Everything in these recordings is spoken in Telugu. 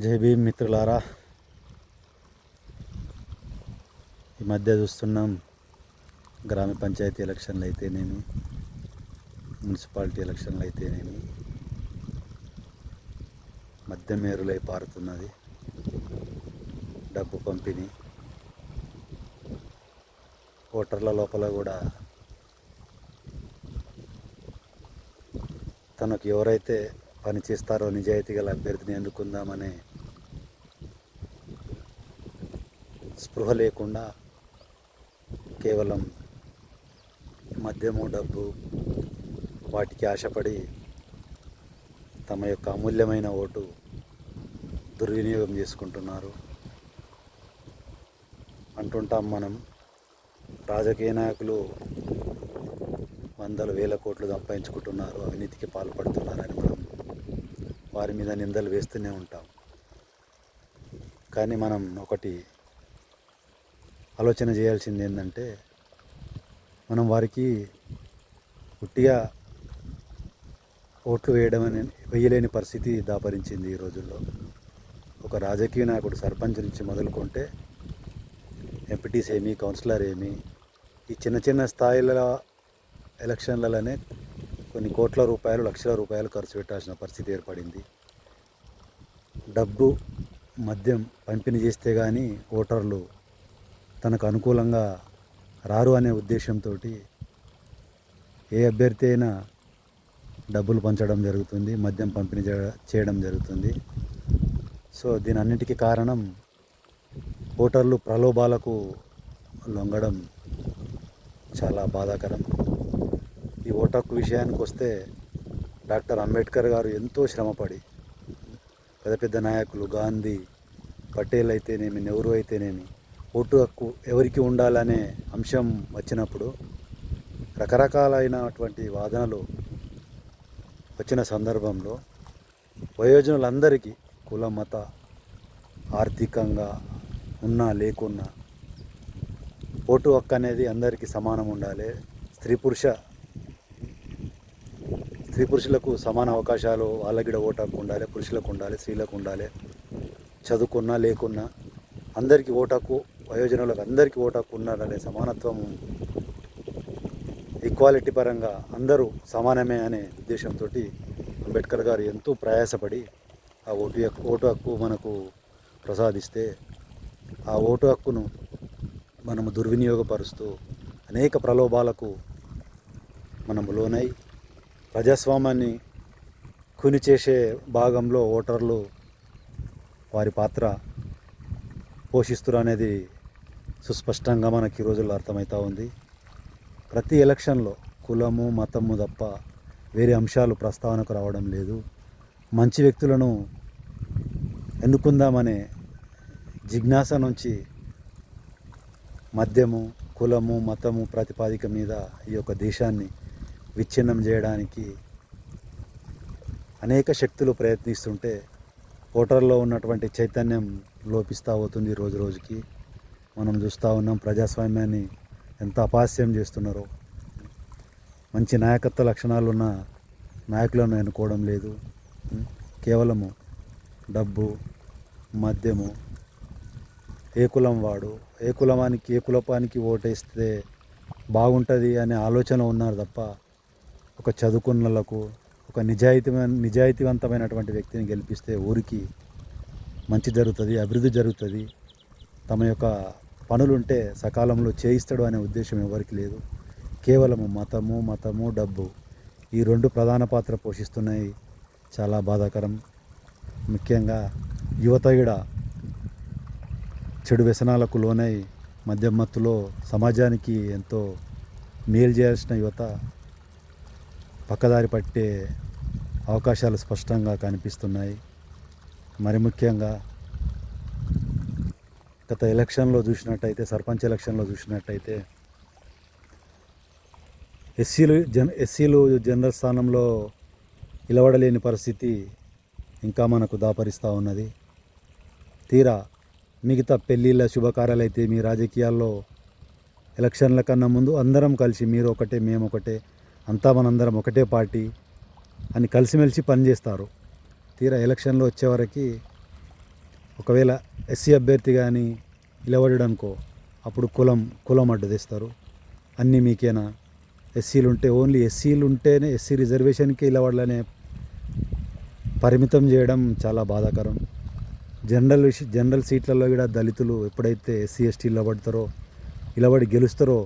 జై భీమ్ మిత్రులారా, ఈ మధ్య చూస్తున్నాం. గ్రామ పంచాయతీ ఎలక్షన్లు అయితేనేమి, మున్సిపాలిటీ ఎలక్షన్లు అయితేనేమి, మద్యం మేరులై పారుతున్నది. డబ్బు పంపిణీ ఓటర్ల లోపల కూడా తనకు ఎవరైతే పని చేస్తారో నిజాయితీ గల అభ్యర్థిని ఎన్నుకుందామనే స్పృహ లేకుండా కేవలం మద్యము, డబ్బు వాటికి ఆశపడి తమ యొక్క అమూల్యమైన ఓటు దుర్వినియోగం చేసుకుంటున్నారు. అంటుంటాం మనం, రాజకీయ నాయకులు వందల వేల కోట్లు సంపాదించుకుంటున్నారు, అవినీతికి పాల్పడుతున్నారని మనం వారి మీద నిందలు వేస్తూనే ఉంటాం. కానీ మనం ఒకటి ఆలోచన చేయాల్సింది ఏంటంటే, మనం వారికి పుట్టిగా ఓట్లు వేయలేని పరిస్థితి దాపరించింది ఈ రోజుల్లో. ఒక రాజకీయ నాయకుడు సర్పంచ్ నుంచి మొదలుకుంటే ఎంపీటీస్ ఏమి, కౌన్సిలర్ ఏమి, ఈ చిన్న చిన్న స్థాయిల ఎలక్షన్లలోనే కొన్ని కోట్ల రూపాయలు, లక్షల రూపాయలు ఖర్చు పెట్టాల్సిన పరిస్థితి ఏర్పడింది. డబ్బు, మద్యం పంపిణీ చేస్తే కానీ ఓటర్లు తనకు అనుకూలంగా రారు అనే ఉద్దేశంతో ఏ అభ్యర్థి అయినా డబ్బులు పంచడం జరుగుతుంది, మద్యం పంపిణీ చేయడం జరుగుతుంది. సో దీని అన్నిటికీ కారణం ఓటర్లు ప్రలోభాలకు లొంగడం చాలా బాధాకరం. ఈ ఓటు హక్కు విషయానికి వస్తే డాక్టర్ అంబేద్కర్ గారు ఎంతో శ్రమపడి, పెద్ద పెద్ద నాయకులు గాంధీ, పటేల్ అయితేనేమి, నెహ్రూ అయితేనేమి, ఓటు హక్కు ఎవరికి ఉండాలనే అంశం వచ్చినప్పుడు రకరకాలైనటువంటి వాదనలు వచ్చిన సందర్భంలో వయోజనులందరికీ కుల, మత, ఆర్థికంగా ఉన్నా లేకున్నా ఓటు హక్కు అనేది అందరికీ సమానం ఉండాలి. స్త్రీ పురుషులకు సమాన అవకాశాలు, వాళ్ళకి కూడా ఓటు హక్కు ఉండాలి, పురుషులకు ఉండాలి, స్త్రీలకు ఉండాలి. చదువుకున్నా లేకున్నా అందరికీ ఓటు హక్కు, వయోజనులకు అందరికీ ఓటు హక్కు ఉండాలనే సమానత్వం, ఈక్వాలిటీ పరంగా అందరూ సమానమే అనే ఉద్దేశంతో అంబేద్కర్ గారు ఎంతో ప్రయాసపడి ఆ ఓటు హక్కు మనకు ప్రసాదిస్తే, ఆ ఓటు హక్కును మనము దుర్వినియోగపరుస్తూ అనేక ప్రలోభాలకు మనము లోనై ప్రజాస్వామ్యాన్ని ఖూని చేసే భాగంలో ఓటర్లు వారి పాత్ర పోషిస్తున్నారు అనేది సుస్పష్టంగా మనకి ఈ రోజుల్లో అర్థమవుతూ ఉంది. ప్రతి ఎలక్షన్లో కులము, మతము తప్ప వేరే అంశాలు ప్రస్తావనకు రావడం లేదు. మంచి వ్యక్తులను ఎన్నుకుందామనే జిజ్ఞాస నుంచి మద్యము, కులము, మతము ప్రాతిపాదిక మీద ఈ యొక్క దేశాన్ని విచ్ఛిన్నం చేయడానికి అనేక శక్తులు ప్రయత్నిస్తుంటే ఓటర్లో ఉన్నటువంటి చైతన్యం లోపిస్తూ అవుతుంది రోజు రోజుకి. మనం చూస్తూ ఉన్నాం, ప్రజాస్వామ్యాన్ని ఎంత అపహాస్యం చేస్తున్నారో. మంచి నాయకత్వ లక్షణాలు ఉన్న నాయకులను ఎన్నుకోవడం లేదు. కేవలము డబ్బు, మద్యము, ఏ కులం వాడు, ఏ కులపానికి ఓటేస్తే బాగుంటుంది అనే ఆలోచన ఉన్నారు తప్ప, ఒక చదువుకున్నలకు, ఒక నిజాయితీవంతమైనటువంటి వ్యక్తిని గెలిపిస్తే ఊరికి మంచి జరుగుతుంది, అభివృద్ధి జరుగుతుంది, తమ యొక్క పనులుంటే సకాలంలో చేయిస్తాడు అనే ఉద్దేశం ఎవరికి లేదు. కేవలము మతము, డబ్బు, ఈ రెండు ప్రధాన పాత్ర పోషిస్తున్నాయి. చాలా బాధాకరం. ముఖ్యంగా యువత కూడా చెడు వ్యసనాలకు లోనై మద్యం మత్తులో సమాజానికి ఎంతో మేలు చేయాల్సిన యువత పక్కదారి పట్టే అవకాశాలు స్పష్టంగా కనిపిస్తున్నాయి. మరి ముఖ్యంగా గత ఎలక్షన్లో చూసినట్టయితే, సర్పంచ్ ఎలక్షన్లో చూసినట్టయితే ఎస్సీలు జనరల్ స్థానంలో నిలబడలేని పరిస్థితి ఇంకా మనకు దాపరిస్తూ ఉన్నది. తీరా మిగతా పెళ్ళిళ్ళ శుభకార్యాలు అయితే, మీ రాజకీయాల్లో ఎలక్షన్ల కన్నా ముందు అందరం కలిసి, మీరు ఒకటే మేము ఒకటే, అంతా మనందరం ఒకటే పార్టీ అని కలిసిమెలిసి పనిచేస్తారు. తీరా ఎలక్షన్లో వచ్చేవరకు ఒకవేళ ఎస్సీ అభ్యర్థి కానీ నిలబడడానికో అప్పుడు కులం అడ్డు తెస్తారు. అన్నీ మీకేనా, ఎస్సీలు ఉంటే ఓన్లీ ఎస్సీలు ఉంటేనే ఎస్సీ రిజర్వేషన్కి నిలబడాలనే పరిమితం చేయడం చాలా బాధాకరం. జనరల్ సీట్లలో కూడా దళితులు ఎప్పుడైతే ఎస్సీ ఎస్టీ నిలబడి గెలుస్తారో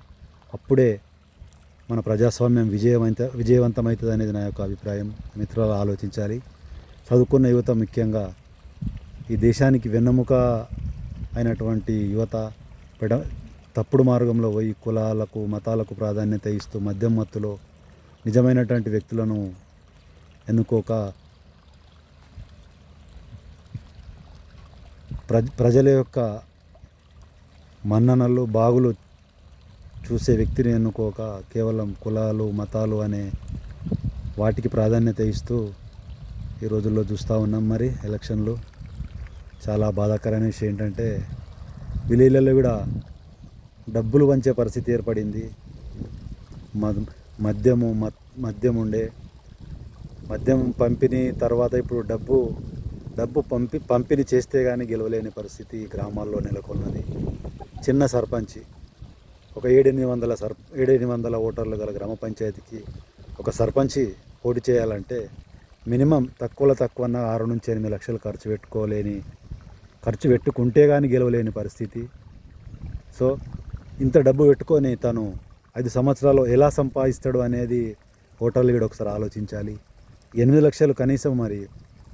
అప్పుడే మన ప్రజాస్వామ్యం విజయవంతమవుతుంది అనేది నా యొక్క అభిప్రాయం. మిత్రులు ఆలోచించాలి. చదువుకున్న యువత ముఖ్యంగా ఈ దేశానికి వెన్నెముక అయినటువంటి యువత తప్పుడు మార్గంలో పోయి కులాలకు మతాలకు ప్రాధాన్యత ఇస్తూ మద్యం మత్తులో నిజమైనటువంటి వ్యక్తులను ఎన్నుకోక ప్రజల యొక్క మన్ననలు బాగులు చూసే వ్యక్తిని ఎన్నుకోక కేవలం కులాలు మతాలు అనే వాటికి ప్రాధాన్యత ఇస్తూ ఈ రోజుల్లో చూస్తూ ఉన్నాం. మరి ఎలక్షన్లు చాలా బాధాకరమైన విషయం ఏంటంటే విలేజ్లలో కూడా డబ్బులు పంచే పరిస్థితి ఏర్పడింది. మద్యం పంపిణీ తర్వాత ఇప్పుడు డబ్బు పంపిణీ చేస్తే కానీ గెలవలేని పరిస్థితి గ్రామాల్లో నెలకొన్నది. చిన్న సర్పంచి ఒక 700 ఓటర్లు గల గ్రామ పంచాయతీకి ఒక సర్పంచి పోటీ చేయాలంటే మినిమం తక్కువ 6 నుంచి 8 లక్షలు ఖర్చు పెట్టుకుంటే కానీ గెలవలేని పరిస్థితి. సో ఇంత డబ్బు పెట్టుకొని తను 5 సంవత్సరాలు ఎలా సంపాదిస్తాడు అనేది ఓటర్లు కూడా ఒకసారి ఆలోచించాలి. 8 లక్షలు కనీసం మరి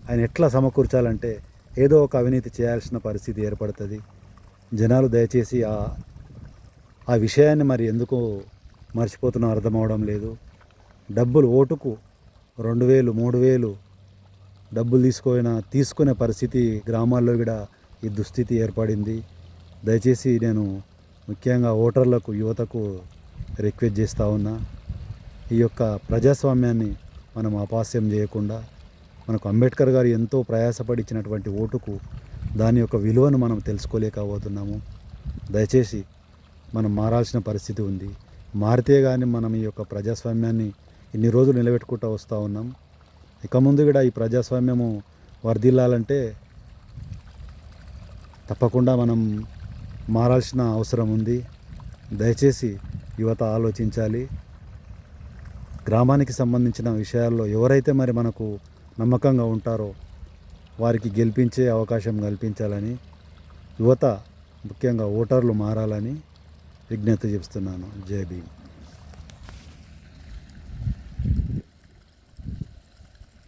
ఆయన ఎట్లా సమకూర్చాలంటే ఏదో ఒక అవినీతి చేయాల్సిన పరిస్థితి ఏర్పడుతుంది. జనాలు దయచేసి ఆ విషయాన్ని మరి ఎందుకు మర్చిపోతున్నా అర్థం అవడం లేదు. డబ్బులు ఓటుకు 2000 3000 డబ్బులు తీసుకునే పరిస్థితి గ్రామాల్లో కూడా ఈ దుస్థితి ఏర్పడింది. దయచేసి నేను ముఖ్యంగా ఓటర్లకు యువతకు రిక్వెస్ట్ చేస్తూ ఉన్నా, ఈ యొక్క ప్రజాస్వామ్యాన్ని మనం అపహాస్యం చేయకుండా మనకు అంబేద్కర్ గారు ఎంతో ప్రయాసపడి ఇచ్చినటువంటి ఓటుకు దాని యొక్క విలువను మనం తెలుసుకోలేకపోతున్నాము. దయచేసి మనం మారాల్సిన పరిస్థితి ఉంది. మారితే కానీ మనం ఈ యొక్క ప్రజాస్వామ్యాన్ని ఇన్ని రోజులు నిలబెట్టుకుంటూ వస్తూ ఉన్నాం. ఇక ముందు కూడా ఈ ప్రజాస్వామ్యము వర్ధిల్లాలంటే తప్పకుండా మనం మారాల్సిన అవసరం ఉంది. దయచేసి యువత ఆలోచించాలి. గ్రామానికి సంబంధించిన విషయాల్లో ఎవరైతే మరి మనకు నమ్మకంగా ఉంటారో వారికి గెలిపించే అవకాశం కల్పించాలని, యువత ముఖ్యంగా ఓటర్లు మారాలని విజ్ఞప్తి చేస్తున్నాను. జై భీమ్.